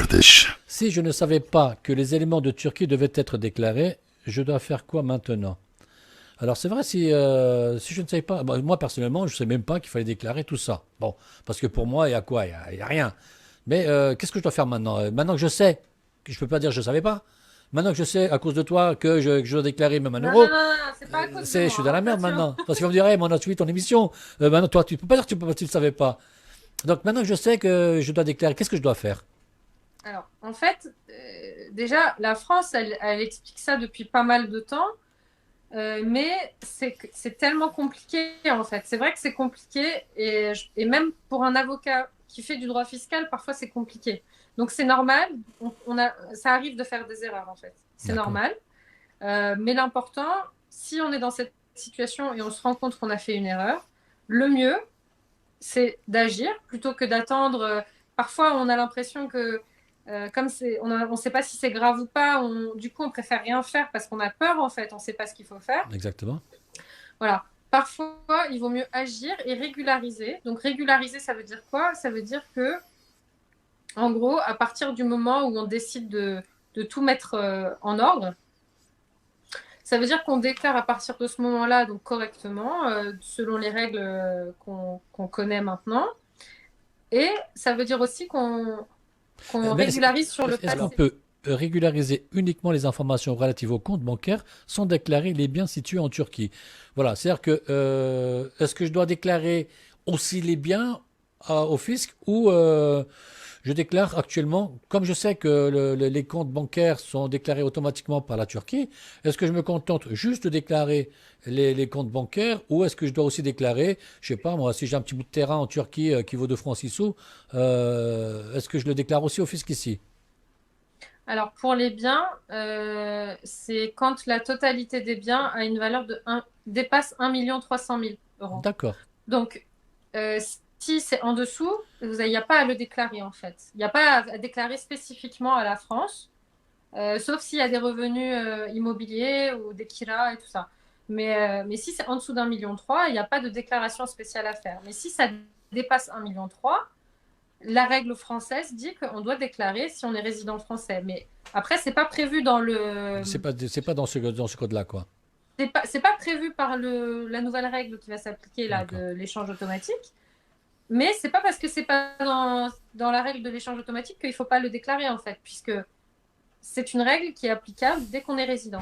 kardeş. Si je ne savais pas que les éléments de Turquie devaient être déclarés, je dois faire quoi maintenant? Alors c'est vrai, si je ne savais pas, bah, moi personnellement, je ne sais même pas qu'il fallait déclarer tout ça. Bon, parce que pour moi, il y a quoi? Il y a rien. Mais qu'est-ce que je dois faire maintenant? Maintenant que je sais, que je peux pas dire que je ne savais pas, maintenant que je sais à cause de toi que je dois déclarer même un Non, non, euro, non, non, c'est pas à cause de je suis moi, dans hein. la Toi, merde tu... maintenant. Parce qu'ils vont me dire, hey, mais on a suivi ton émission. Maintenant, toi, tu peux pas dire que tu ne savais pas. Donc maintenant que je sais que je dois déclarer, qu'est-ce que je dois faire? Alors, en fait, déjà, la France, elle explique ça depuis pas mal de temps, mais c'est tellement compliqué, en fait. C'est vrai que c'est compliqué, et même pour un avocat qui fait du droit fiscal, parfois c'est compliqué. Donc c'est normal, ça arrive de faire des erreurs, en fait. C'est D'accord. normal. Mais l'important, si on est dans cette situation et on se rend compte qu'on a fait une erreur, le mieux, c'est d'agir plutôt que d'attendre. Parfois, on a l'impression que, comme on ne sait pas si c'est grave ou pas, du coup, on préfère rien faire parce qu'on a peur, en fait, on ne sait pas ce qu'il faut faire. Exactement. Voilà. Parfois, il vaut mieux agir et régulariser. Donc, régulariser, ça veut dire quoi? Ça veut dire que, en gros, à partir du moment où on décide de tout mettre en ordre, ça veut dire qu'on déclare à partir de ce moment-là, donc correctement, selon les règles qu'on connaît maintenant. Et ça veut dire aussi qu'on Mais régularise sur le est-ce qu'on passé. peut régulariser uniquement les informations relatives au compte bancaire sans déclarer les biens situés en Turquie? Voilà, c'est-à-dire que est-ce que je dois déclarer aussi les biens au fisc ou je déclare actuellement, comme je sais que les comptes bancaires sont déclarés automatiquement par la Turquie, est-ce que je me contente juste de déclarer les comptes bancaires ou est-ce que je dois aussi déclarer, je sais pas moi, si j'ai un petit bout de terrain en Turquie qui vaut 2 francs 6 sous, est-ce que je le déclare aussi au fisc ici? Alors, pour les biens, c'est quand la totalité des biens a une valeur dépasse 1 300 000 euros. D'accord. Donc, si c'est en dessous, il n'y a pas à le déclarer, en fait. Il n'y a pas à déclarer spécifiquement à la France, sauf s'il y a des revenus immobiliers ou des kiras et tout ça. Mais si c'est en dessous d'1,3 million, il n'y a pas de déclaration spéciale à faire. Mais si ça dépasse 1,3 million, la règle française dit qu'on doit déclarer si on est résident français. Mais après, c'est pas prévu dans le. C'est pas dans ce code-là, quoi. C'est pas prévu par la nouvelle règle qui va s'appliquer là D'accord. de l'échange automatique. Mais c'est pas parce que c'est pas dans la règle de l'échange automatique qu'il faut pas le déclarer en fait, puisque c'est une règle qui est applicable dès qu'on est résident.